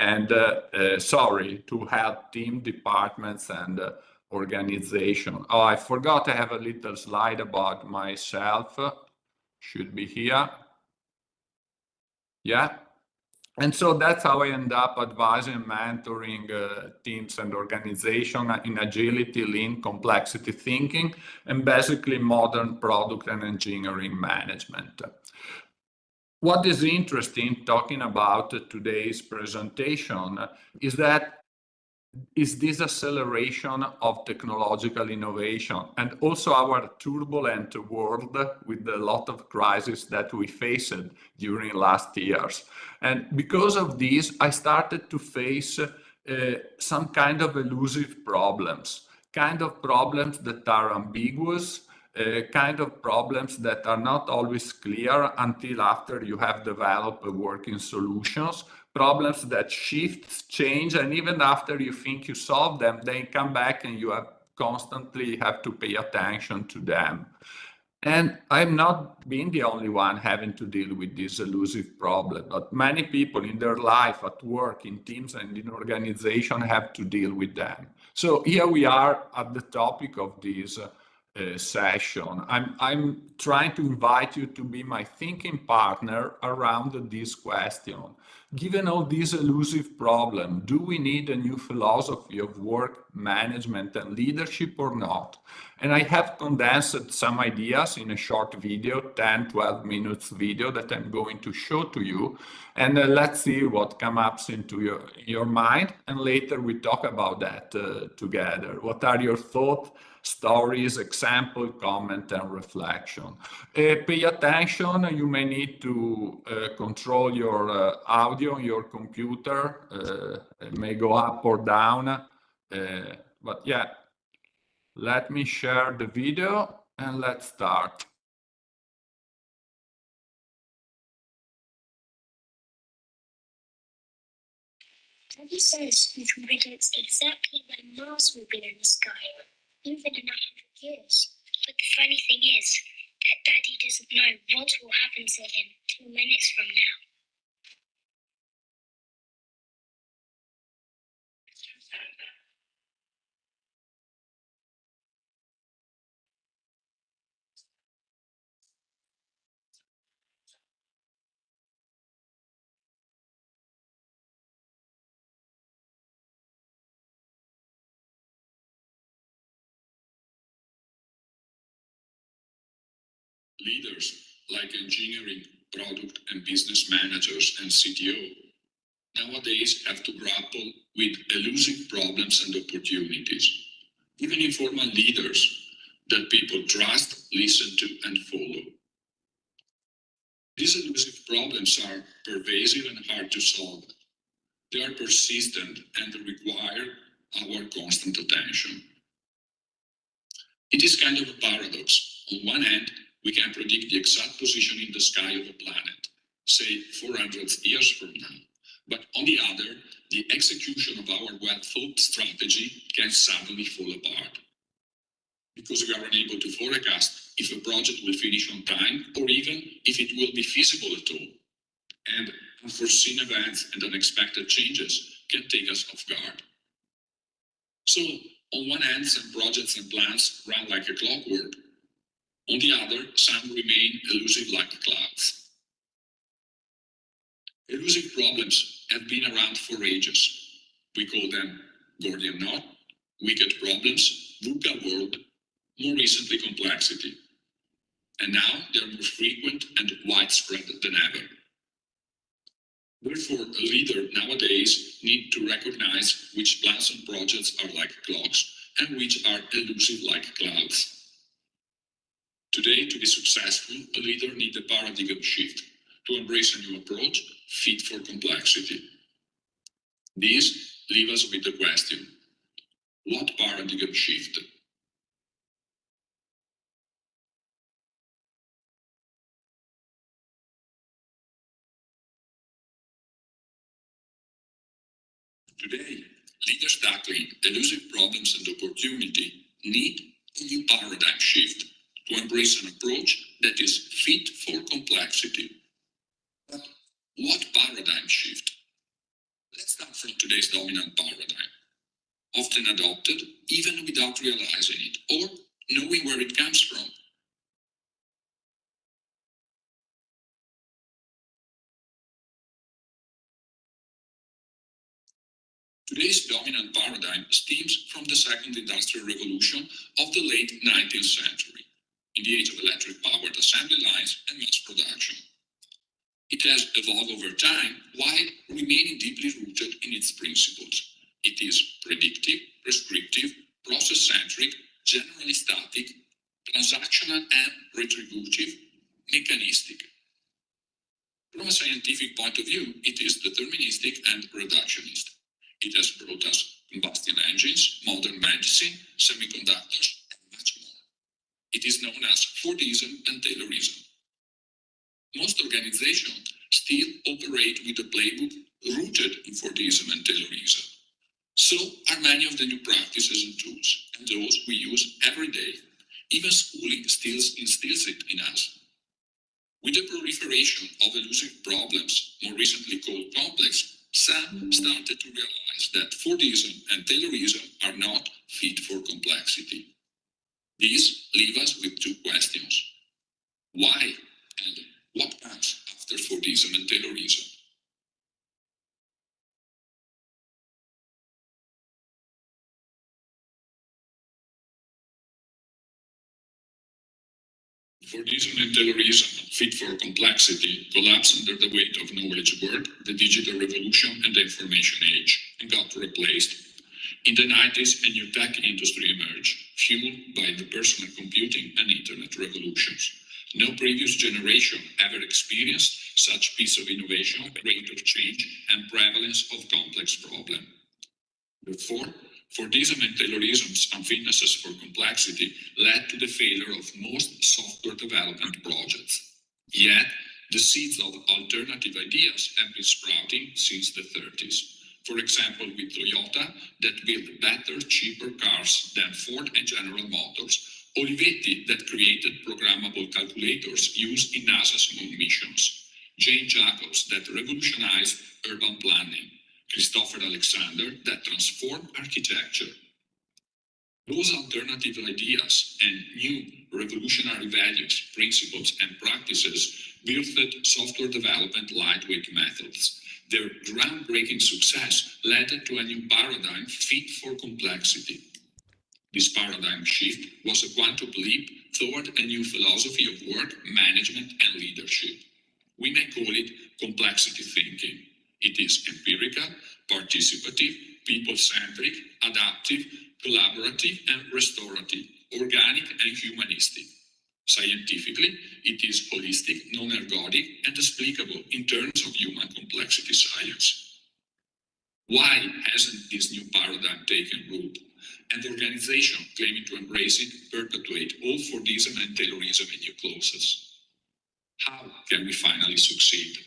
and to help team departments and organization. Oh, I forgot I have a little slide about myself. Should be here. Yeah. And so that's how I end up advising and mentoring teams and organization in agility, lean, complexity thinking, and basically modern product and engineering management. What is interesting talking about today's presentation is this acceleration of technological innovation and also our turbulent world with a lot of crises that we faced during last years. And because of this, I started to face some kind of elusive problems, kind of problems that are ambiguous, kind of problems that are not always clear until after you have developed working solutions, problems that shift, change, and even after you think you solve them, they come back and you constantly have to pay attention to them. And I'm not being the only one having to deal with this elusive problem, but many people in their life, at work, in teams, and in organization have to deal with them. So here we are at the topic of this session. I'm trying to invite you to be my thinking partner around this question. Given all these elusive problems, do we need a new philosophy of work management and leadership or not? And I have condensed some ideas in a short video, 10, 12 minutes video that I'm going to show to you. And let's see what comes up into your mind. And later we talk about that together. What are your thoughts, stories, example, comment, and reflection? Pay attention. You may need to control your audio on your computer. It may go up or down. But yeah, let me share the video and let's start. Daddy says he predicts exactly when Mars will be in the sky, even in 100 years. But the funny thing is that Daddy doesn't know what will happen to him 2 minutes from now. Leaders like engineering, product and business managers and CTO nowadays have to grapple with elusive problems and opportunities. Even informal leaders that people trust, listen to and follow. These elusive problems are pervasive and hard to solve. They are persistent and require our constant attention. It is kind of a paradox. On one hand, we can predict the exact position in the sky of a planet, say 400 years from now. But on the other, the execution of our well-thought strategy can suddenly fall apart. Because we are unable to forecast if a project will finish on time or even if it will be feasible at all. And unforeseen events and unexpected changes can take us off guard. So, on one hand, some projects and plans run like a clockwork. On the other, some remain elusive like clouds. Elusive problems have been around for ages. We call them Gordian knot, wicked problems, VUCA world, more recently complexity. And now they're more frequent and widespread than ever. Therefore, a leader nowadays needs to recognize which plans and projects are like clocks and which are elusive like clouds. Today, to be successful, a leader needs a paradigm shift to embrace a new approach fit for complexity. This leaves us with the question, what paradigm shift? Today, leaders tackling elusive problems and opportunity need a new paradigm shift to embrace an approach that is fit for complexity. But what paradigm shift? Let's start from today's dominant paradigm, often adopted even without realizing it or knowing where it comes from. Today's dominant paradigm stems from the second industrial revolution of the late 19th century, in the age of electric-powered assembly lines and mass production. It has evolved over time while remaining deeply rooted in its principles. It is predictive, prescriptive, process-centric, generally static, transactional and retributive, mechanistic. From a scientific point of view, it is deterministic and reductionist. It has brought us combustion engines, modern medicine, semiconductors, and much more. It is known as Fordism and Taylorism. Most organizations still operate with a playbook rooted in Fordism and Taylorism. So are many of the new practices and tools, and those we use every day. Even schooling still instills it in us. With the proliferation of elusive problems, more recently called complex, some started to realize that Fordism and Taylorism are not fit for complexity. These leave us with two questions. Why and what comes after Fordism and Taylorism? Fordism and Taylorism, fit for complexity, collapsed under the weight of knowledge work, the digital revolution, and the information age, and got replaced. In the 90s, a new tech industry emerged, fueled by the personal computing and internet revolutions. No previous generation ever experienced such piece of innovation, rate of change, and prevalence of complex problems. Therefore, Fordism and Taylorism's unfitnesses for complexity led to the failure of most software development projects. Yet, the seeds of alternative ideas have been sprouting since the 30s. For example, with Toyota, that built better, cheaper cars than Ford and General Motors, Olivetti, that created programmable calculators used in NASA's moon missions, Jane Jacobs, that revolutionized urban planning, Christopher Alexander, that transformed architecture. Those alternative ideas and new revolutionary values, principles, and practices birthed software development lightweight methods. Their groundbreaking success led to a new paradigm fit for complexity. This paradigm shift was a quantum leap toward a new philosophy of work, management, and leadership. We may call it complexity thinking. It is empirical, participative, people-centric, adaptive, collaborative, and restorative, organic and humanistic. Scientifically, it is holistic, non-ergodic, and explicable in terms of human complexity science. Why hasn't this new paradigm taken root? And organizations claiming to embrace it perpetuate all Fordism and Taylorism in new clauses. How can we finally succeed?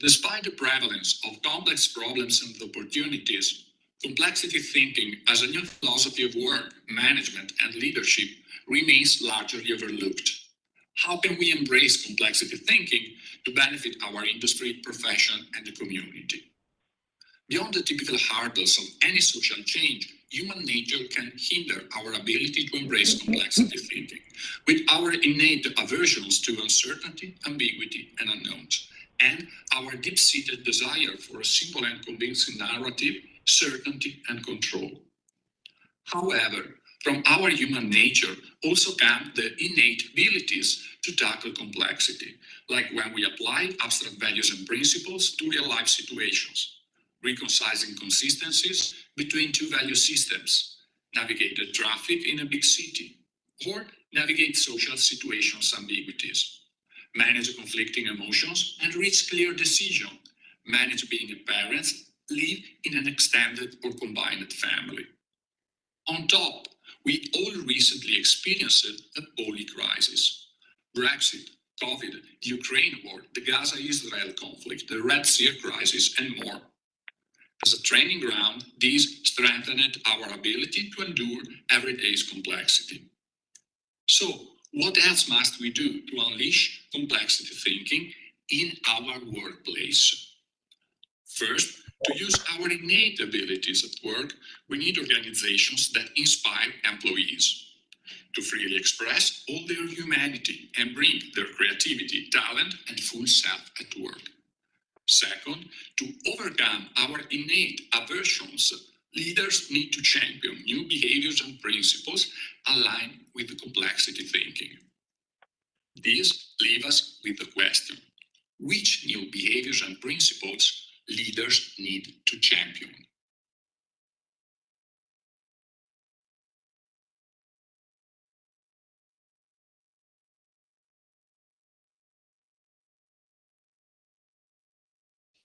Despite the prevalence of complex problems and opportunities, complexity thinking as a new philosophy of work, management, and leadership remains largely overlooked. How can we embrace complexity thinking to benefit our industry, profession, and the community? Beyond the typical hurdles of any social change, human nature can hinder our ability to embrace complexity thinking, with our innate aversions to uncertainty, ambiguity, and unknowns, and our deep-seated desire for a simple and convincing narrative, certainty, and control. However, from our human nature also come the innate abilities to tackle complexity, like when we apply abstract values and principles to real-life situations, reconcile inconsistencies between two value systems, navigate the traffic in a big city, or navigate social situations ambiguities, manage conflicting emotions and reach clear decision, manage being a parent, live in an extended or combined family. On top, we all recently experienced a poly crisis. Brexit, COVID, the Ukraine war, the Gaza-Israel conflict, the Red Sea crisis, and more. As a training ground, this strengthened our ability to endure everyday's complexity. So, what else must we do to unleash complexity thinking in our workplace? First, to use our innate abilities at work, we need organizations that inspire employees to freely express all their humanity and bring their creativity, talent, and full self at work. Second, to overcome our innate aversions, leaders need to champion new behaviors and principles aligned with the complexity thinking. This leaves us with the question: which new behaviors and principles leaders need to champion?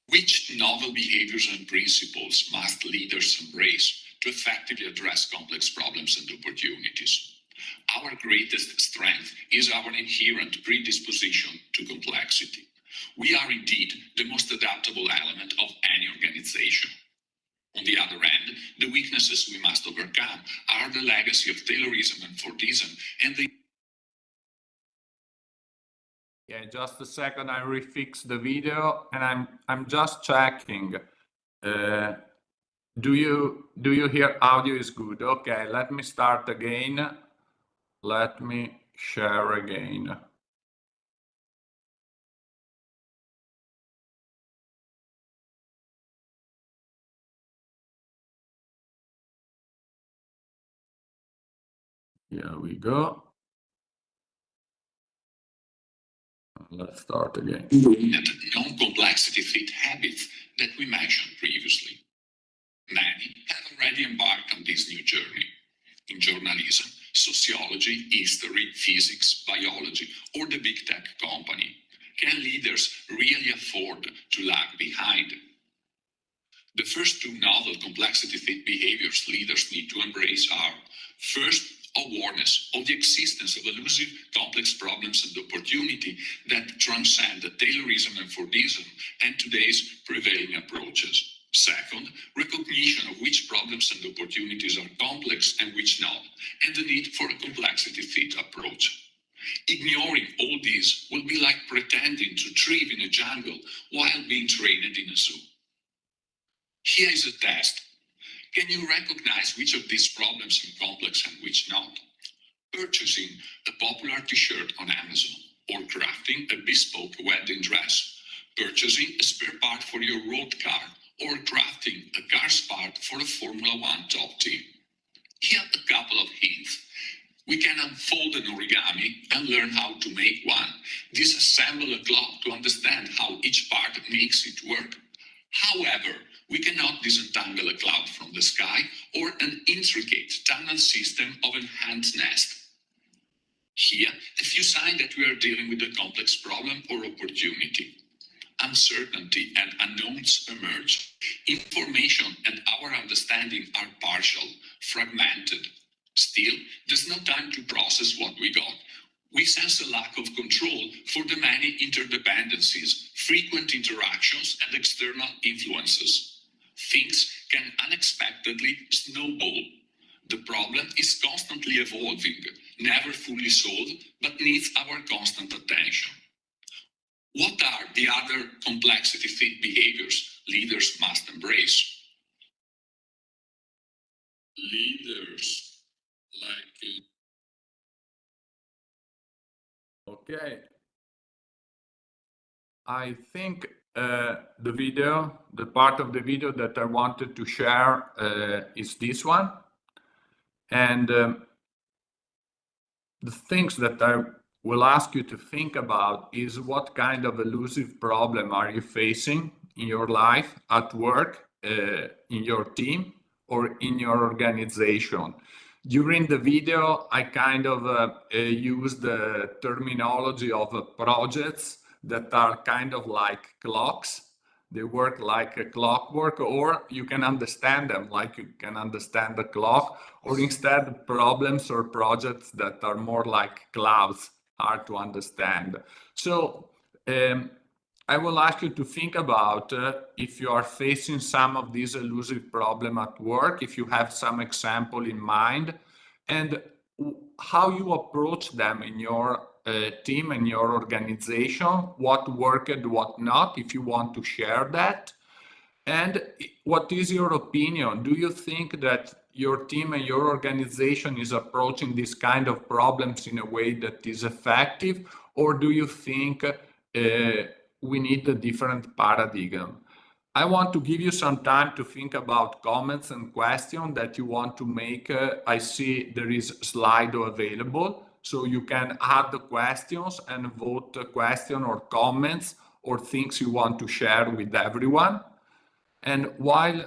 Which novel behaviors and principles must leaders embrace to effectively address complex problems and opportunities? Our greatest strength is our inherent predisposition to complexity. We are indeed the most adaptable element of any organization. On the other hand, the weaknesses we must overcome are the legacy of Taylorism and Fordism and the... Yeah, just a second, I refix the video and I'm just checking. Do you hear audio is good? Okay, let me start again. Let me share again. Here we go. Let's start again. Non-complexity fit habits that we mentioned previously. Many have already embarked on this new journey. In journalism, sociology, history, physics, biology, or the big tech company, can leaders really afford to lag behind? The first two novel complexity fit behaviors leaders need to embrace are: first, awareness of the existence of elusive, complex problems and opportunity that transcend Taylorism and Fordism and today's prevailing approaches. Second, recognition of which problems and opportunities are complex and which not, and the need for a complexity fit approach. Ignoring all these will be like pretending to thrive in a jungle while being trained in a zoo. Here is a test. Can you recognize which of these problems are complex and which not? Purchasing a popular t-shirt on Amazon, or crafting a bespoke wedding dress, purchasing a spare part for your road car, or crafting a car's part for a Formula One top team. Here are a couple of hints. We can unfold an origami and learn how to make one. Disassemble a clock to understand how each part makes it work. However, we cannot disentangle a cloud from the sky or an intricate tunnel system of an ant nest. Here, a few signs that we are dealing with a complex problem or opportunity. Uncertainty and unknowns emerge. Information and our understanding are partial, fragmented. Still, there's no time to process what we got. We sense a lack of control for the many interdependencies, frequent interactions, and external influences. Things can unexpectedly snowball. The problem is constantly evolving, never fully solved, but needs our constant attention. What are the other complexity fit behaviors leaders must embrace? Leaders like... Okay. I think the part of the video that I wanted to share is this one. And the things that I will ask you to think about is what kind of elusive problem are you facing in your life, at work, in your team, or in your organization. During the video, I kind of used the terminology of projects that are kind of like clocks. They work like a clockwork, or you can understand them like you can understand the clock, or instead problems or projects that are more like clouds, hard to understand. So I will ask you to think about if you are facing some of these elusive problem at work, if you have some example in mind, and how you approach them in your team and your organization, what worked, what not, if you want to share that. And what is your opinion? Do you think that your team and your organization is approaching this kind of problems in a way that is effective, or do you think we need a different paradigm? I want to give you some time to think about comments and questions that you want to make. I see there is Slido available, so you can add the questions and vote a question or comments or things you want to share with everyone. And while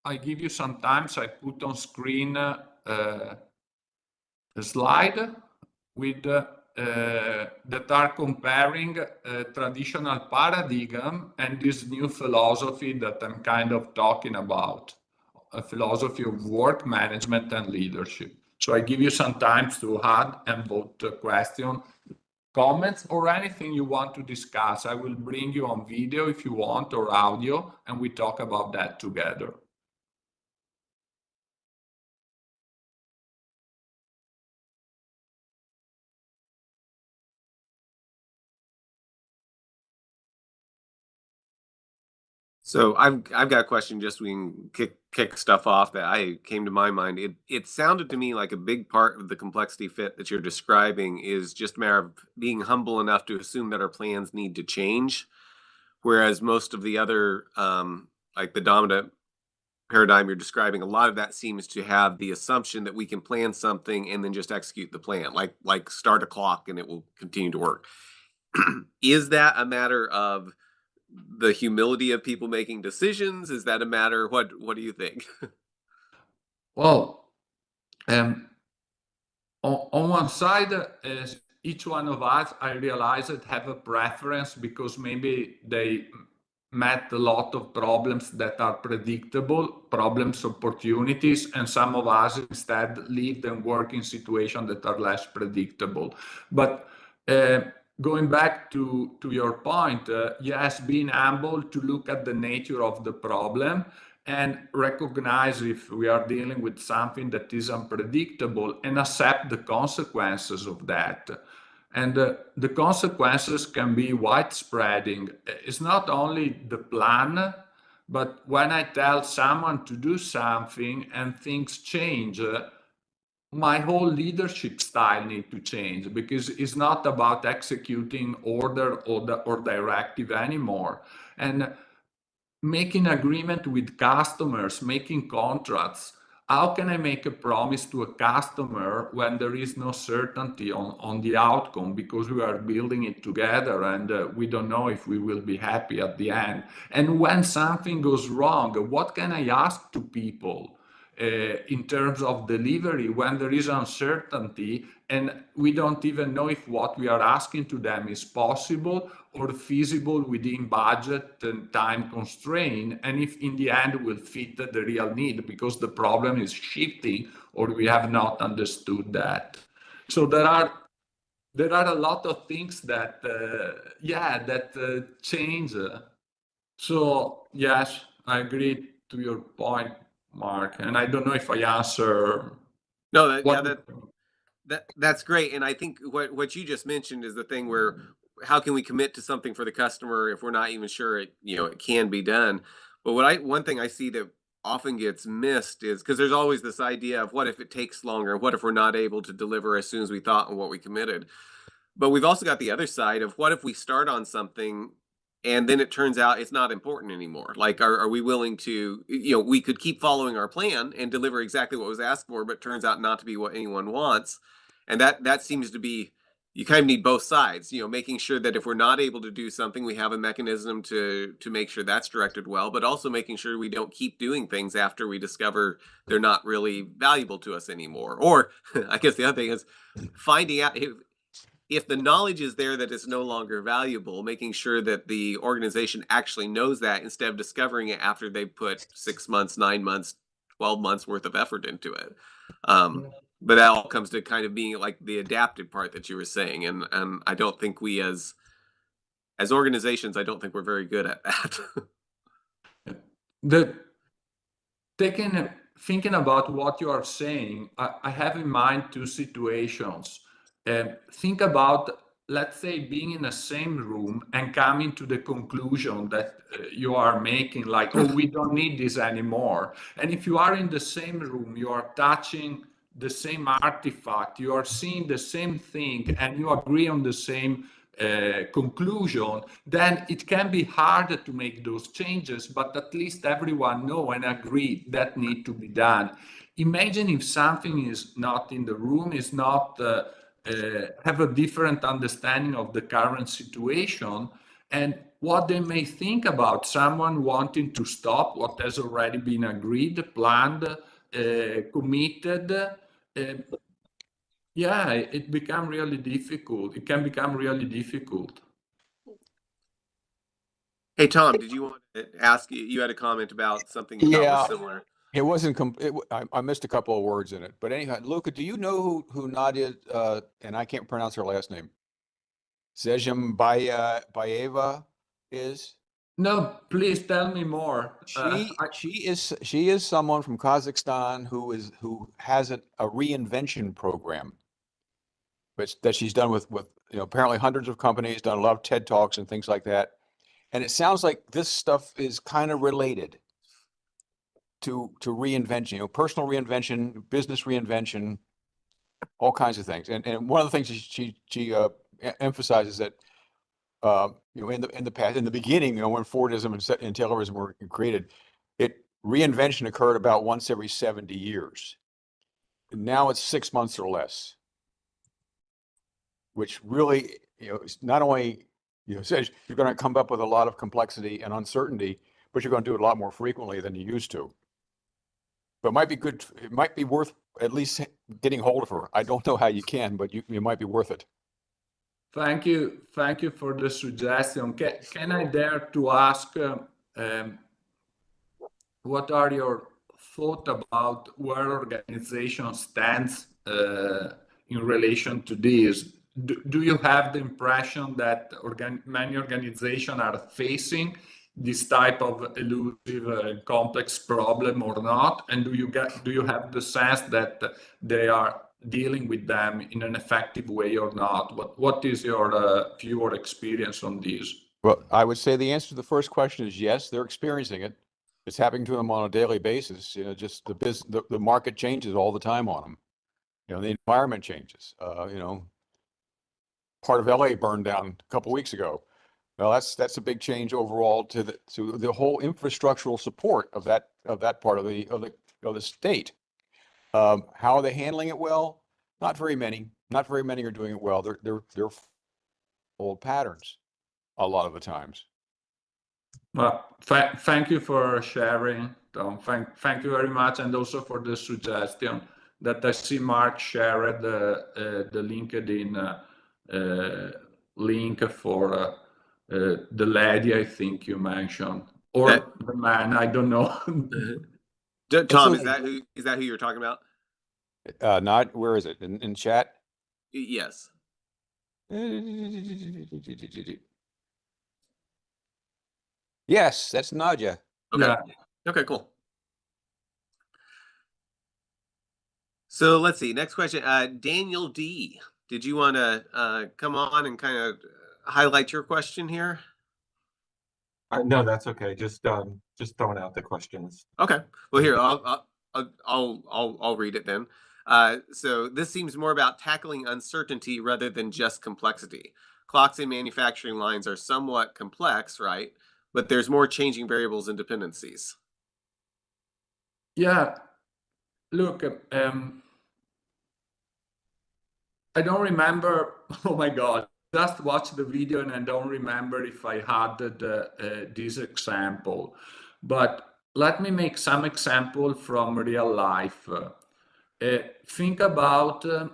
I give you some time, so I put on screen a slide with that are comparing traditional paradigm and this new philosophy that I'm kind of talking about, a philosophy of work management and leadership. So I give you some time to add and vote a question, comments, or anything you want to discuss. I will bring you on video if you want, or audio, and we talk about that together. So I've got a question just so we can kick stuff off that I came to my mind. It sounded to me like a big part of the complexity fit that you're describing is just a matter of being humble enough to assume that our plans need to change, whereas most of the other like the dominant paradigm you're describing, a lot of that seems to have the assumption that we can plan something and then just execute the plan, like start a clock and it will continue to work. Is that a matter of the humility of people making decisions? Is that a matter? What do you think? Well, on one side, each one of us, I realize it have a preference because maybe they met a lot of problems that are predictable, problems, opportunities, and some of us instead lived and work in situations that are less predictable. But going back to your point, yes, being able to look at the nature of the problem and recognize if we are dealing with something that is unpredictable and accept the consequences of that. And the consequences can be widespreading. It's not only the plan, but when I tell someone to do something and things change, my whole leadership style need to change because it's not about executing order or directive anymore. And making agreement with customers, making contracts. How can I make a promise to a customer when there is no certainty on the outcome because we are building it together and we don't know if we will be happy at the end? And when something goes wrong, what can I ask to people in terms of delivery when there is uncertainty and we don't even know if what we are asking to them is possible or feasible within budget and time constraint, and if in the end will fit the real need because the problem is shifting or we have not understood that. So there are a lot of things that change. So yes, I agree to your point, Mark, and I don't know if I answer. No, that's great. And I think what you just mentioned is the thing where how can we commit to something for the customer if we're not even sure it can be done? But one thing I see that often gets missed is because there's always this idea of what if it takes longer? What if we're not able to deliver as soon as we thought and what we committed? But we've also got the other side of what if we start on something and then it turns out it's not important anymore? Like, are we willing to, we could keep following our plan and deliver exactly what was asked for, but turns out not to be what anyone wants. And that seems to be, you kind of need both sides, making sure that if we're not able to do something, we have a mechanism to make sure that's directed well, but also making sure we don't keep doing things after we discover they're not really valuable to us anymore. Or I guess the other thing is finding out if the knowledge is there that it's no longer valuable, making sure that the organization actually knows that instead of discovering it after they put 6 months, 9 months, 12 months worth of effort into it. But that all comes to kind of being like the adaptive part that you were saying. And I don't think we as as organizations, I don't think we're very good at that. Thinking about what you are saying, I have in mind two situations. Think about, let's say, being in the same room and coming to the conclusion that you are making, like, oh, we don't need this anymore. And if you are in the same room, you are touching the same artifact, you are seeing the same thing, and you agree on the same conclusion, then it can be harder to make those changes, but at least everyone know and agree that need to be done. Imagine if something is not in the room, is not have a different understanding of the current situation and what they may think about someone wanting to stop what has already been agreed, planned, committed. Yeah, it become really difficult. It can become really difficult. Hey, Tom, did you want to ask? You had a comment about something you thought was similar. It wasn't. I missed a couple of words in it, but anyhow, Luca, do you know who Nadia and I can't pronounce her last name, Zhezhembayeva is? No, please tell me more. She is someone from Kazakhstan who has a reinvention program, but that she's done with apparently hundreds of companies, done a lot of TED Talks and things like that. And it sounds like this stuff is kind of related to reinvention, personal reinvention, business reinvention, all kinds of things. And one of the things she emphasizes that in the past, in the beginning, when Fordism and Taylorism were created, reinvention occurred about once every 70 years. And now it's 6 months or less, which really not only says you're going to come up with a lot of complexity and uncertainty, but you're going to do it a lot more frequently than you used to. But it might be good. It might be worth at least getting hold of her. I don't know how you can, but you might be worth it. Thank you for the suggestion. Can I dare to ask, what are your thoughts about where organization stands in relation to this? Do you have the impression that many organizations are facing this type of elusive and complex problem or not? And do you have the sense that they are dealing with them in an effective way or not? What is your view or experience on this? Well, I would say the answer to the first question is yes, they're experiencing it. It's happening to them on a daily basis. Just the market changes all the time on them. The environment changes. Part of LA burned down a couple of weeks ago. Well, that's a big change overall to the whole infrastructural support of that part of the state. How are they handling it well? Not very many. Not very many are doing it well. They're old patterns a lot of the times. Well, thank you for sharing, Tom. Thank you very much, and also for the suggestion that I see Mark shared the LinkedIn link for the lady I think you mentioned, or the man, I don't know. Tom, is that who you're talking about? Not, where is it? In chat? Yes. Yes, that's Nadia. Okay. Yeah. Okay, cool. So let's see. Next question. Daniel D. Did you want to come on and kind of highlight your question here? No, that's okay. Just throwing out the questions. Okay. Well, here I'll read it then. So this seems more about tackling uncertainty rather than just complexity. Clocks and manufacturing lines are somewhat complex, right? But there's more changing variables and dependencies. Yeah. Look, I don't remember. Oh my God. Just watched the video and I don't remember if I had this example. But let me make some example from real life. Think about the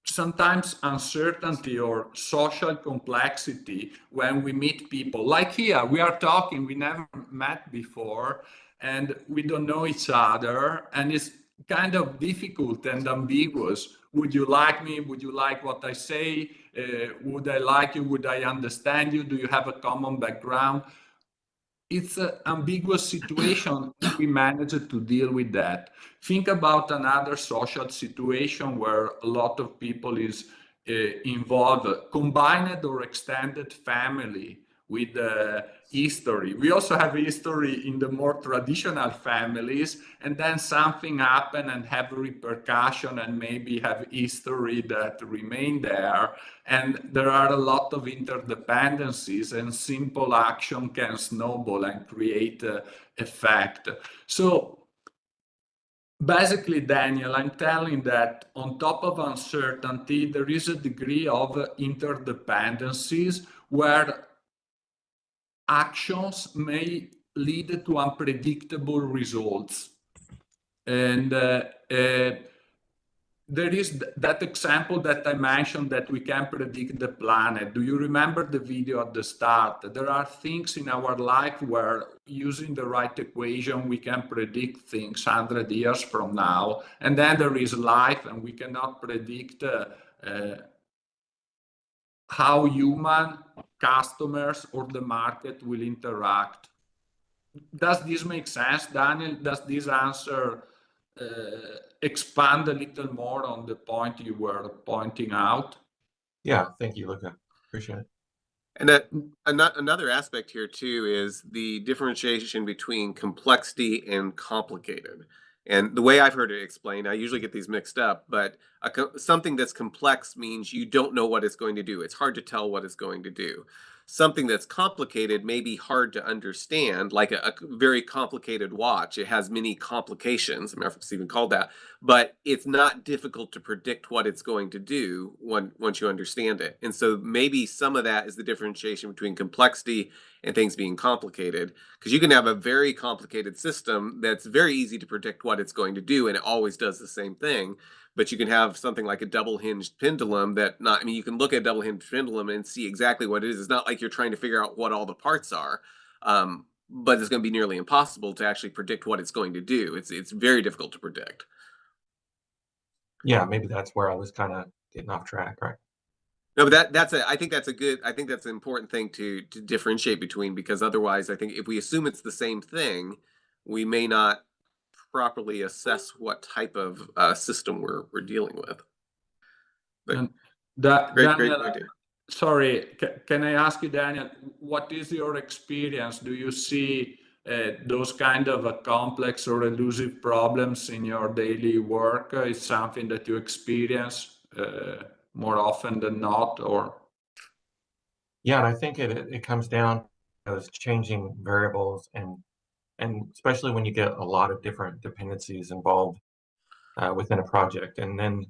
sometimes uncertainty or social complexity when we meet people. Like here, we are talking, we never met before, and we don't know each other, and it's kind of difficult and ambiguous. Would you like me? Would you like what I say? Would I like you? Would I understand you? Do you have a common background? It's an ambiguous situation. We manage to deal with that. Think about another social situation where a lot of people is involved, combined or extended family with history. We also have history in the more traditional families, and then something happen and have repercussion and maybe have history that remain there. And there are a lot of interdependencies, and simple action can snowball and create effect. So basically, Daniel, I'm telling that on top of uncertainty, there is a degree of interdependencies where actions may lead to unpredictable results. And there is that example that I mentioned that we can predict the planet. Do you remember the video at the start? There are things in our life where using the right equation, we can predict things 100 years from now. And then there is life, and we cannot predict how human, customers, or the market will interact. Does this make sense, Daniel? Does this answer expand a little more on the point you were pointing out? Yeah, thank you, Luca. Appreciate it. And another aspect here too is the differentiation between complexity and complicated. And the way I've heard it explained, I usually get these mixed up, but something that's complex means you don't know what it's going to do. It's hard to tell what it's going to do. Something that's complicated may be hard to understand, like a very complicated watch. It has many complications. I mean, it's even called that, but it's not difficult to predict what it's going to do once you understand it. And so maybe some of that is the differentiation between complexity and things being complicated, because you can have a very complicated system that's very easy to predict what it's going to do, and it always does the same thing. But you can have something like a double-hinged pendulum you can look at a double-hinged pendulum and see exactly what it is. It's not like you're trying to figure out what all the parts are, but it's going to be nearly impossible to actually predict what it's going to do. It's very difficult to predict. Yeah, maybe that's where I was kind of getting off track, right? No, but I think that's an important thing to differentiate between, because otherwise I think if we assume it's the same thing, we may not properly assess what type of system we're dealing with. But And great Daniel, idea. sorry, can I ask you, Daniel, what is your experience? Do you see those kind of complex or elusive problems in your daily work? Is something that you experience more often than not, or? Yeah, and I think it comes down to those changing variables, and especially when you get a lot of different dependencies involved within a project, and then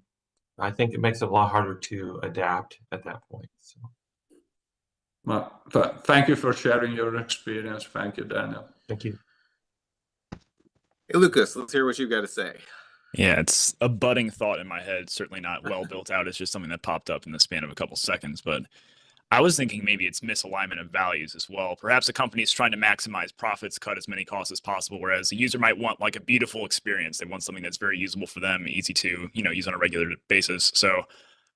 I think it makes it a lot harder to adapt at that point. So. Well, thank you for sharing your experience. Thank you, Daniel. Thank you. Hey, Lucas, let's hear what you've got to say. Yeah, it's a budding thought in my head. Certainly not well built out. It's just something that popped up in the span of a couple seconds. But I was thinking maybe it's misalignment of values as well. Perhaps a company is trying to maximize profits, cut as many costs as possible, whereas a user might want like a beautiful experience. They want something that's very usable for them, easy to, use on a regular basis. So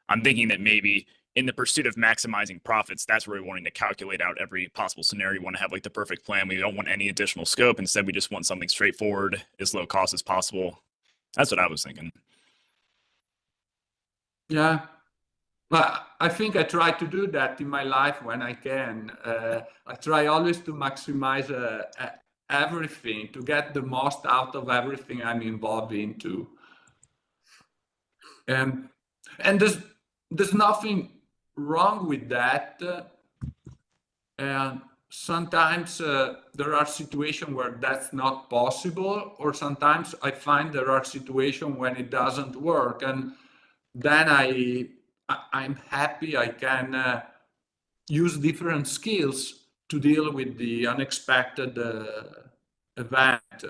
I'm thinking that maybe in the pursuit of maximizing profits, that's where we're wanting to calculate out every possible scenario. We want to have like the perfect plan. We don't want any additional scope. Instead, we just want something straightforward, as low cost as possible. That's what I was thinking. Yeah. Well, I think I try to do that in my life when I can. I try always to maximize everything, to get the most out of everything I'm involved into. And there's nothing wrong with that. And sometimes there are situations where that's not possible, or sometimes I find there are situations when it doesn't work, and then I'm happy I can use different skills to deal with the unexpected event.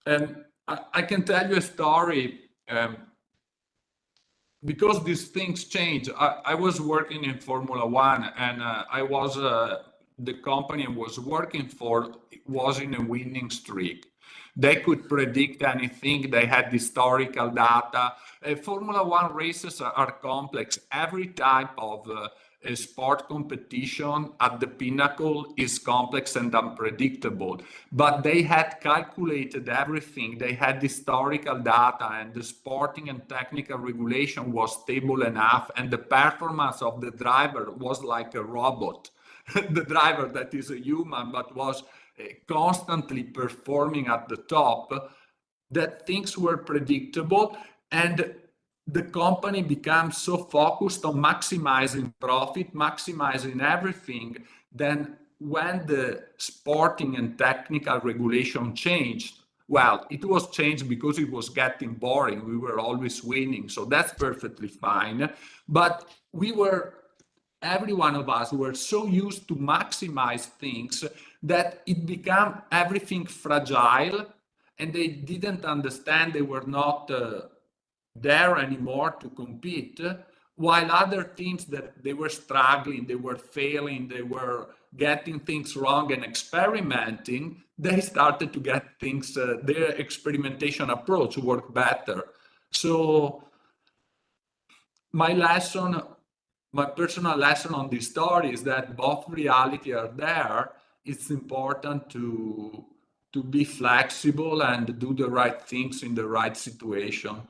And I can tell you a story, because these things change. I was working in Formula One, and I was the company I was working for was in a winning streak. They could predict anything. They had historical data. Formula One races are complex. Every type of a sport competition at the pinnacle is complex and unpredictable. But they had calculated everything. They had historical data, and the sporting and technical regulation was stable enough, and the performance of the driver was like a robot. The driver that is a human but was constantly performing at the top, that things were predictable, and the company becomes so focused on maximizing profit, maximizing everything. Then when the sporting and technical regulation changed, well, it was changed because it was getting boring. We were always winning, so that's perfectly fine. But every one of us were so used to maximize things that it became everything fragile, and they didn't understand they were not there anymore to compete, while other teams that they were struggling, they were failing, they were getting things wrong and experimenting, they started to get things, their experimentation approach worked better. So my personal lesson on this story is that both reality are there. It's important to be flexible and do the right things in the right situation.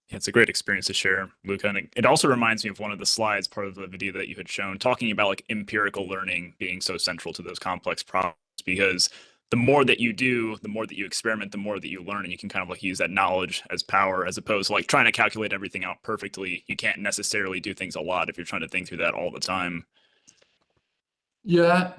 Yeah, it's a great experience to share, Luca. And it also reminds me of one of the slides, part of the video that you had shown, talking about like empirical learning being so central to those complex problems, because the more that you do, the more that you experiment, the more that you learn, and you can kind of like use that knowledge as power, as opposed to like trying to calculate everything out perfectly. You can't necessarily do things a lot if you're trying to think through that all the time. Yeah.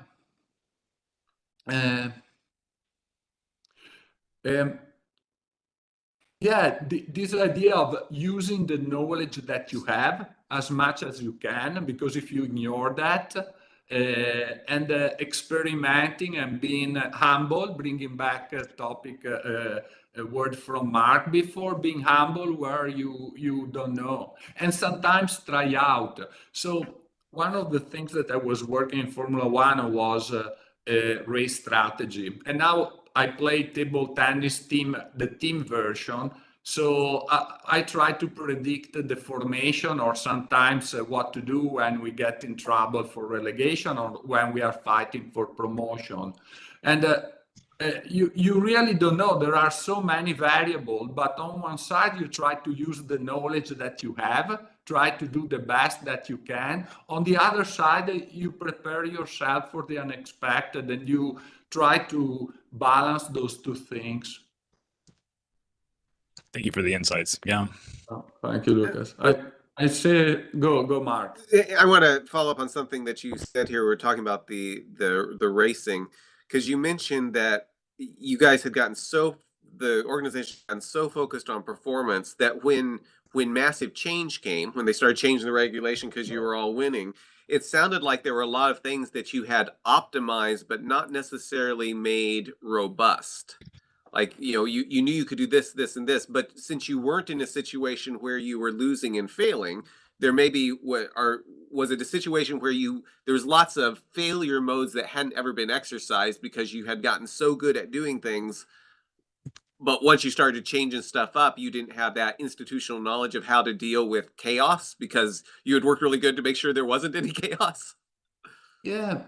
Yeah, this idea of using the knowledge that you have as much as you can, because if you ignore that, and experimenting and being humble, bringing back a topic, a word from Mark before, being humble where you don't know, and sometimes try out. So one of the things that I was working in Formula One was race strategy, and now I play table tennis the team version. So I try to predict the formation, or sometimes what to do when we get in trouble for relegation or when we are fighting for promotion. And you really don't know. There are so many variables, but on one side, you try to use the knowledge that you have, try to do the best that you can. On the other side, you prepare yourself for the unexpected, and you try to balance those two things. Thank you for the insights. Yeah. Oh, thank you, Lucas. I say go Mark. I want to follow up on something that you said here. We're talking about the racing, because you mentioned that you guys had the organization had gotten so focused on performance that when massive change came, when they started changing the regulation because you were all winning, it sounded like there were a lot of things that you had optimized but not necessarily made robust. Like, you knew you could do this, this, and this, but since you weren't in a situation where you were losing and failing, there maybe was it a situation where there was lots of failure modes that hadn't ever been exercised because you had gotten so good at doing things, but once you started changing stuff up, you didn't have that institutional knowledge of how to deal with chaos because you had worked really good to make sure there wasn't any chaos? Yeah,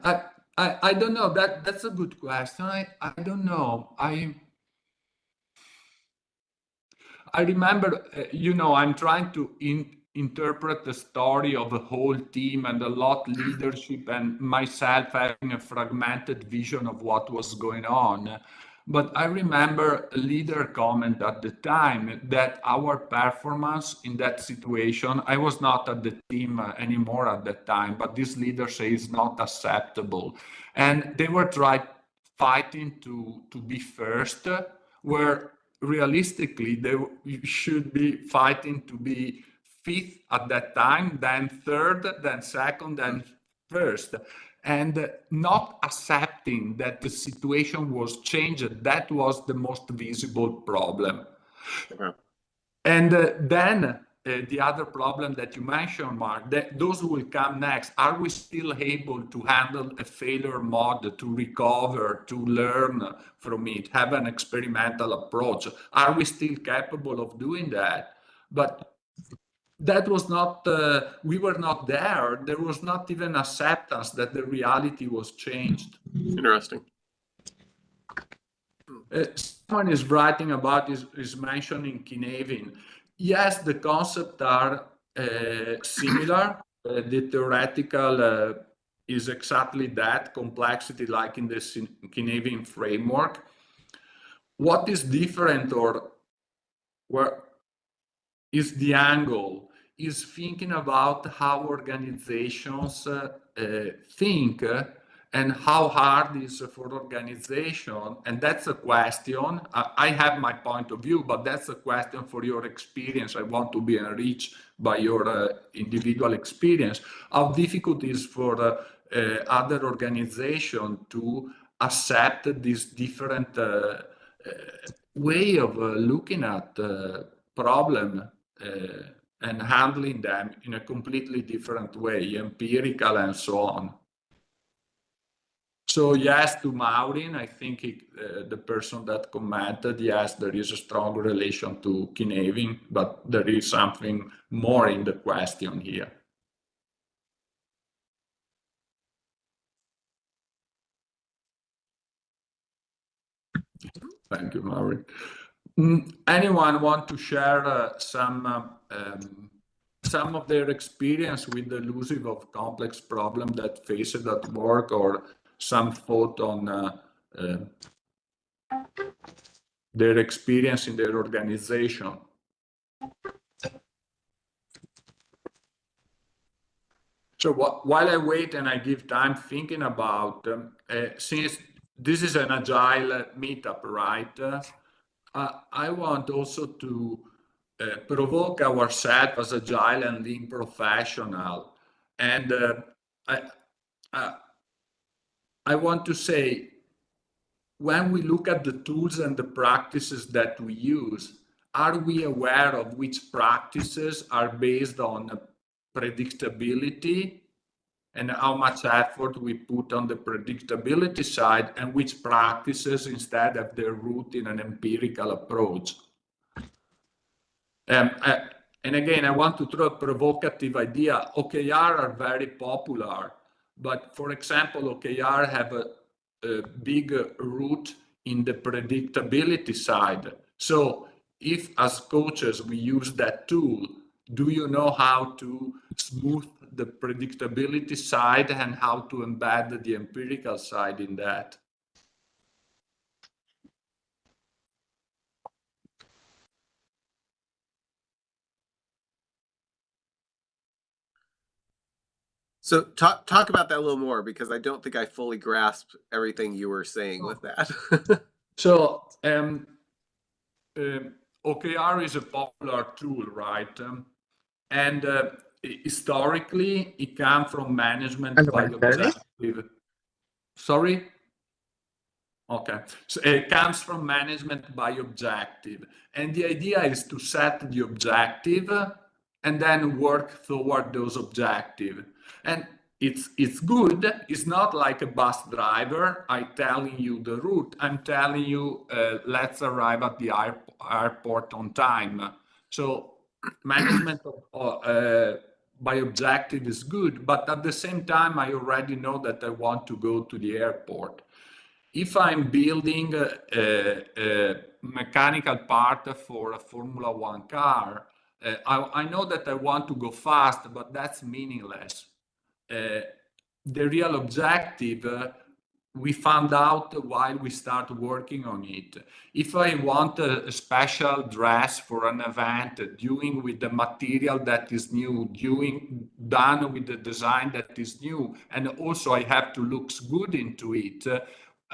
I don't know. That's a good question. I don't know. I remember, I'm trying to interpret the story of the whole team and a lot leadership and myself having a fragmented vision of what was going on. But I remember a leader comment at the time that our performance in that situation, I was not at the team anymore at that time, but this leader says not acceptable. And they were fighting to be first, where realistically they should be fighting to be fifth at that time, then third, then second, then first, and not accepting that the situation was changed. That was the most visible problem. And then the other problem that you mentioned, Mark, that those will come next. Are we still able to handle a failure mode, to recover, to learn from it, have an experimental approach? Are we still capable of doing that? But that was not, we were not there. There was not even acceptance that the reality was changed. Interesting. Someone is writing about, is mentioning Kinevin. Yes, the concepts are similar. The theoretical is exactly that, complexity, like in the Kinevin framework. What is different, or where is the angle, is thinking about how organizations think and how hard it is for organization. And that's a question. I have my point of view, but that's a question for your experience. I want to be enriched by your individual experience. How difficult it is for other organizations to accept this different way of looking at problem and handling them in a completely different way, empirical and so on. So yes, to Maureen, I think the person that commented, yes, there is a strong relation to Kinevin, but there is something more in the question here. Thank you, Maureen. Anyone want to share some of their experience with the elusive of complex problem that faced at work, or some thought on their experience in their organization? So while I wait and I give time thinking about, since this is an agile meetup, right? I want also to provoke ourselves as agile and lean professional. And I want to say, when we look at the tools and the practices that we use, are we aware of which practices are based on predictability and how much effort we put on the predictability side, and which practices instead have their root in an empirical approach? And again, I want to throw a provocative idea. OKR are very popular, but for example, OKR have a big root in the predictability side. So if as coaches we use that tool, do you know how to smooth the predictability side and how to embed the empirical side in that? So talk about that a little more, because I don't think I fully grasped everything you were saying with that. So OKR is a popular tool, right? And historically, it comes from management by objective. Sorry? Okay. So it comes from management by objective. And the idea is to set the objective and then work toward those objectives. And it's good. It's not like a bus driver. I'm telling you the route. I'm telling you, let's arrive at the airport on time. So management by objective is good, but at the same time, I already know that I want to go to the airport. If I'm building a mechanical part for a Formula One car, I know that I want to go fast, but that's meaningless. The real objective, we found out while we start working on it. If I want a special dress for an event, doing with the material that is new, done with the design that is new, and also I have to look good into it,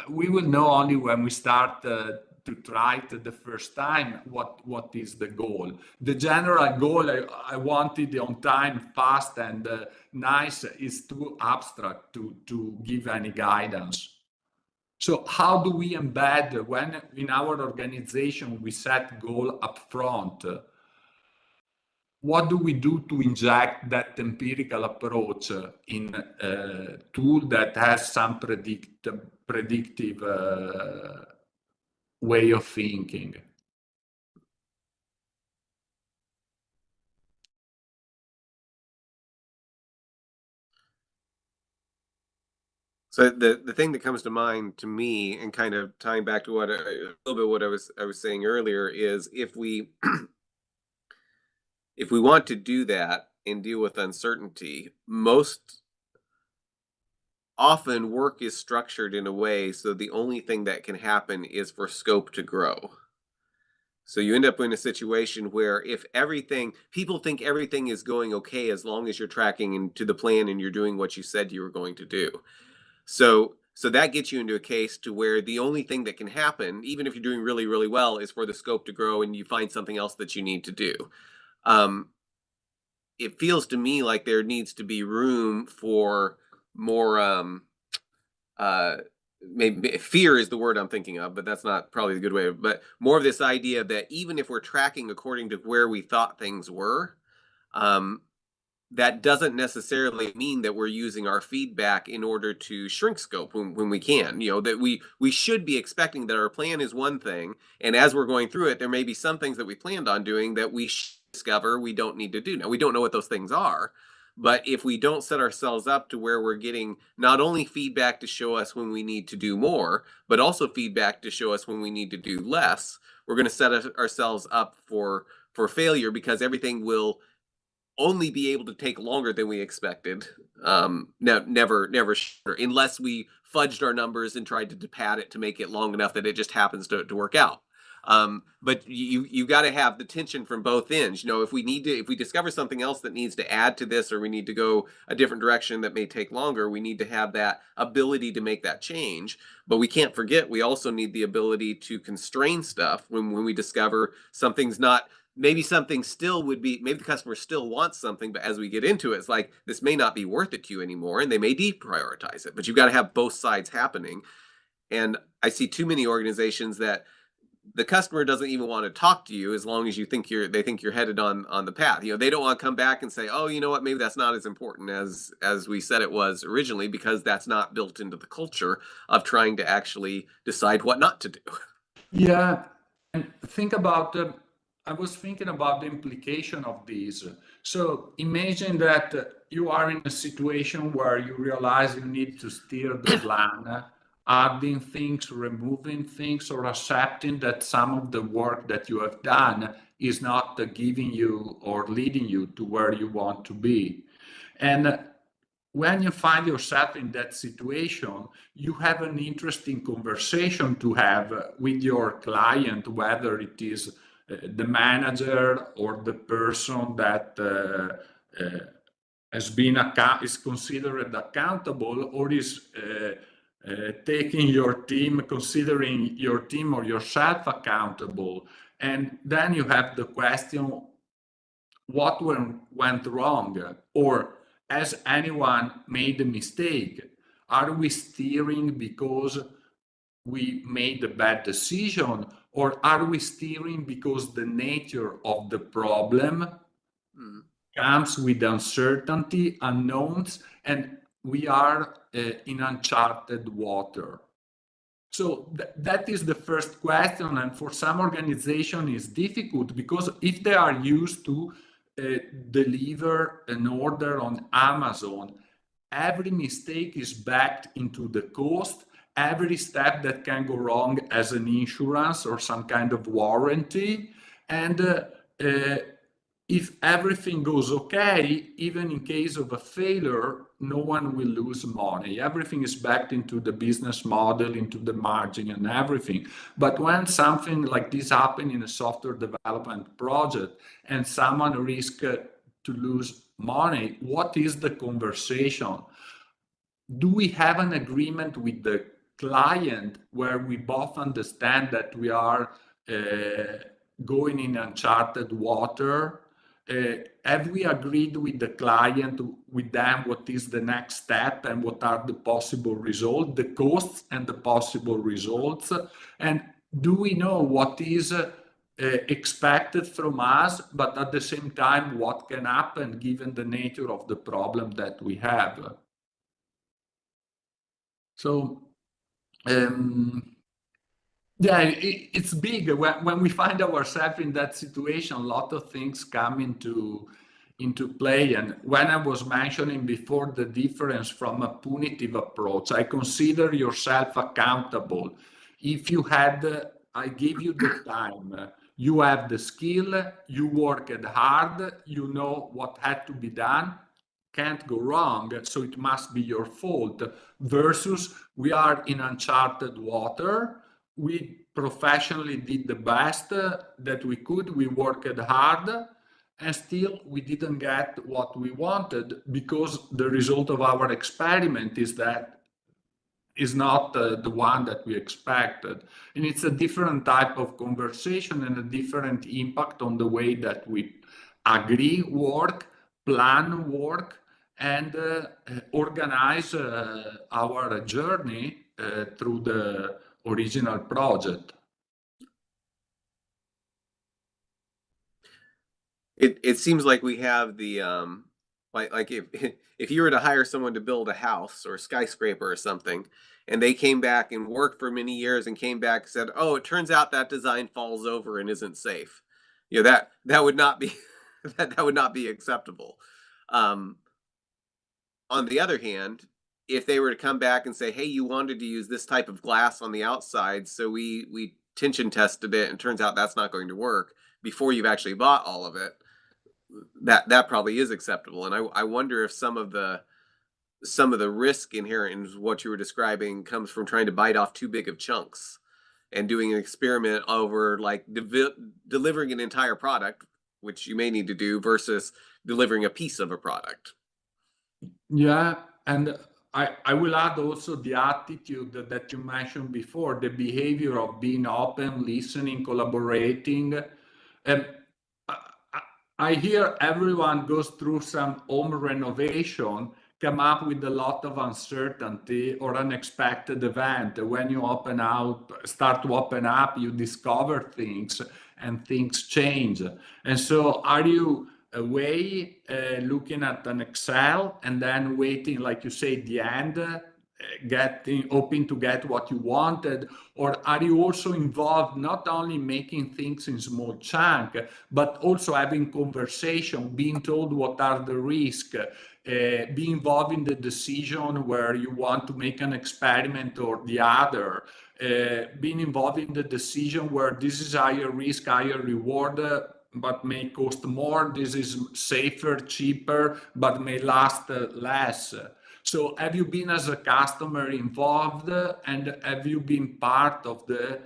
we will know only when we start to try it the first time what is the goal. The general goal, I want it on time, fast, and nice, is too abstract to give any guidance. So how do we embed, when in our organization we set goal up front? what do we do to inject that empirical approach in a tool that has some predictive way of thinking? So the thing that comes to mind to me, and kind of tying back to what a little bit what I was saying earlier, is if we if we want to do that and deal with uncertainty, most often work is structured in a way so the only thing that can happen is for scope to grow. So you end up in a situation where if everything, people think everything is going okay as long as you're tracking into the plan and you're doing what you said you were going to do. So that gets you into a case to where the only thing that can happen, even if you're doing really, really well, is for the scope to grow and you find something else that you need to do. It feels to me like there needs to be room for more, maybe fear is the word I'm thinking of, but that's not probably the good way of, but more of this idea that even if we're tracking according to where we thought things were, that doesn't necessarily mean that we're using our feedback in order to shrink scope when we can. You know, that we should be expecting that our plan is one thing, and as we're going through it, there may be some things that we planned on doing that we discover we don't need to do. Now, we don't know what those things are, but if we don't set ourselves up to where we're getting not only feedback to show us when we need to do more, but also feedback to show us when we need to do less, we're going to set ourselves up for failure, because everything will only be able to take longer than we expected. Never shorter, unless we fudged our numbers and tried to pad it to make it long enough that it just happens to work out. But you got to have the tension from both ends. You know, if we discover something else that needs to add to this, or we need to go a different direction that may take longer, we need to have that ability to make that change. But we can't forget, we also need the ability to constrain stuff when we discover something's not. Maybe something still would be, maybe the customer still wants something, but as we get into it, it's like, this may not be worth it to you anymore, and they may deprioritize it. But you've got to have both sides happening. And I see too many organizations that the customer doesn't even want to talk to you as long as they think you're headed on the path. You know, they don't want to come back and say, oh, you know what, maybe that's not as important as we said it was originally, because that's not built into the culture of trying to actually decide what not to do. Yeah, and think about I was thinking about the implication of this. So imagine that you are in a situation where you realize you need to steer the plan, adding things, removing things, or accepting that some of the work that you have done is not giving you or leading you to where you want to be. And when you find yourself in that situation, you have an interesting conversation to have with your client, whether it is the manager or the person that is considered accountable, or is taking your team, considering your team or yourself accountable. And then you have the question, what went wrong? Or has anyone made a mistake? Are we steering because we made a bad decision, or are we steering because the nature of the problem comes with uncertainty, unknowns, and we are in uncharted water? So that is the first question, and for some organization it's difficult, because if they are used to deliver an order on Amazon, every mistake is backed into the cost. Every step that can go wrong as an insurance or some kind of warranty. And if everything goes okay, even in case of a failure, no one will lose money. Everything is backed into the business model, into the margin and everything. But when something like this happens in a software development project and someone risks to lose money, what is the conversation? Do we have an agreement with the client where we both understand that we are going in uncharted water? Have we agreed with the client, with them, what is the next step and what are the possible results, the costs and the possible results? And do we know what is expected from us, but at the same time, what can happen given the nature of the problem that we have. So, yeah, it's big. When we find ourselves in that situation, a lot of things come into play. And when I was mentioning before the difference from a punitive approach, I consider yourself accountable. If you had, I give you the time, you have the skill, you worked hard, you know what had to be done, can't go wrong, so it must be your fault. Versus we are in uncharted water. We professionally did the best that we could. We worked hard, and still we didn't get what we wanted because the result of our experiment is not the one that we expected. And it's a different type of conversation and a different impact on the way that we agree work, plan work, and organize our journey through the original project. It seems like we have the like if you were to hire someone to build a house or a skyscraper or something, and they came back and worked for many years and came back and said, "Oh, it turns out that design falls over and isn't safe," you know, that would not be that would not be acceptable. Um, on the other hand, if they were to come back and say, "Hey, you wanted to use this type of glass on the outside, so we tension tested it, and turns out that's not going to work," before you've actually bought all of it, that probably is acceptable. And I wonder if some of the risk inherent in what you were describing comes from trying to bite off too big of chunks and doing an experiment over like delivering an entire product, which you may need to do, versus delivering a piece of a product. Yeah, and I will add also the attitude that you mentioned before, the behavior of being open, listening, collaborating. And I hear everyone goes through some home renovation, come up with a lot of uncertainty or unexpected event. When you start to open up, you discover things and things change. And so are you away looking at an Excel and then waiting, like you say, the end, hoping to get what you wanted? Or are you also involved not only making things in small chunk, but also having conversation, being told what are the risks, be involved in the decision where you want to make an experiment or the other, being involved in the decision where this is higher risk, higher reward, but may cost more, this is safer, cheaper, but may last less. So have you been as a customer involved, and have you been part of the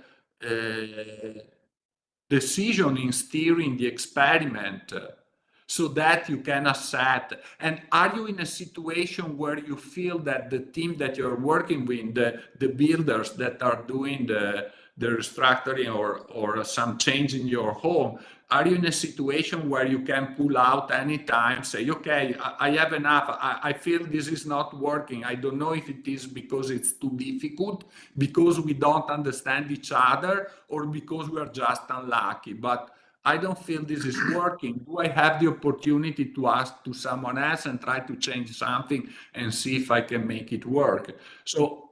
decision in steering the experiment so that you can assess? And are you in a situation where you feel that the team that you're working with, the builders that are doing the restructuring or some change in your home, are you in a situation where you can pull out anytime, say, okay, I have enough, I feel this is not working, I don't know if it is because it's too difficult, because we don't understand each other, or because we are just unlucky, but I don't feel this is working. Do I have the opportunity to ask to someone else and try to change something and see if I can make it work? So,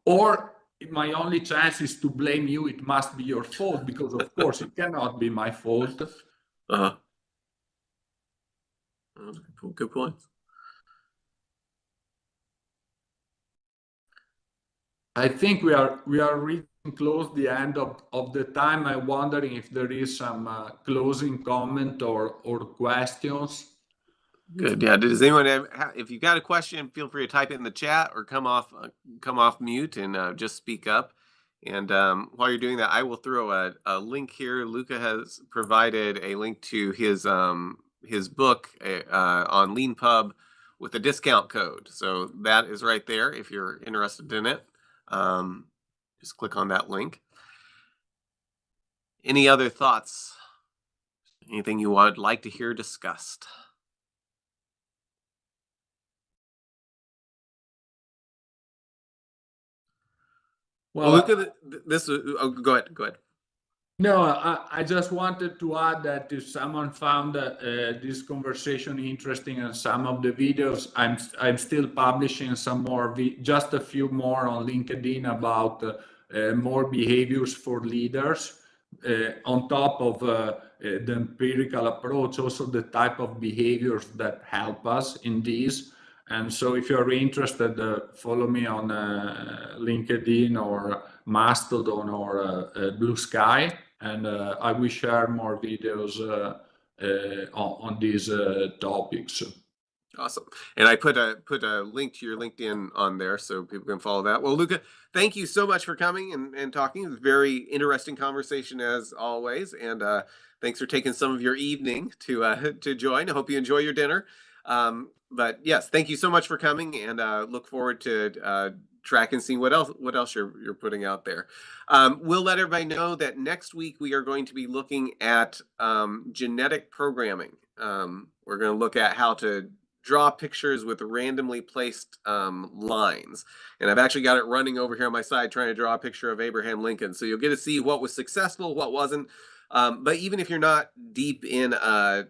or my only chance is to blame you, it must be your fault, because of course it cannot be my fault. Uh-huh. Good points. I think we are reaching close the end of the time. I'm wondering if there is some closing comment or questions. Good. Yeah. Does anyone if you've got a question, feel free to type it in the chat or come off mute and just speak up. And while you're doing that, I will throw a link here. Luca has provided a link to his book on LeanPub with a discount code. So that is right there if you're interested in it. Just click on that link. Any other thoughts? Anything you would like to hear discussed? Well, look at this. Oh, go ahead. No, I just wanted to add that if someone found this conversation interesting and some of the videos, I'm still publishing some more, just a few more on LinkedIn about more behaviors for leaders. On top of the empirical approach, also the type of behaviors that help us in these. And so if you're interested, follow me on LinkedIn or Mastodon or Blue Sky, and I will share more videos on these topics. Awesome. And I put a link to your LinkedIn on there so people can follow that. Well, Luca, thank you so much for coming and talking. It was a very interesting conversation as always. And thanks for taking some of your evening to join. I hope you enjoy your dinner. But yes, thank you so much for coming, and look forward to track and seeing what else you're putting out there. We'll let everybody know that next week we are going to be looking at genetic programming. We're going to look at how to draw pictures with randomly placed lines. And I've actually got it running over here on my side trying to draw a picture of Abraham Lincoln. So you'll get to see what was successful, what wasn't. But even if you're not deep in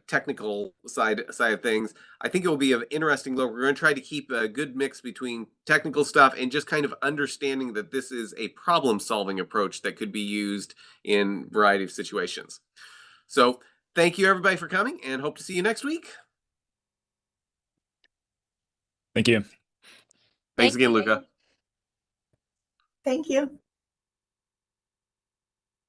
technical side of things, I think it will be an interesting look. We're going to try to keep a good mix between technical stuff and just kind of understanding that this is a problem-solving approach that could be used in a variety of situations. So thank you, everybody, for coming, and hope to see you next week. Thank you. Thanks again, Luca. Thank you.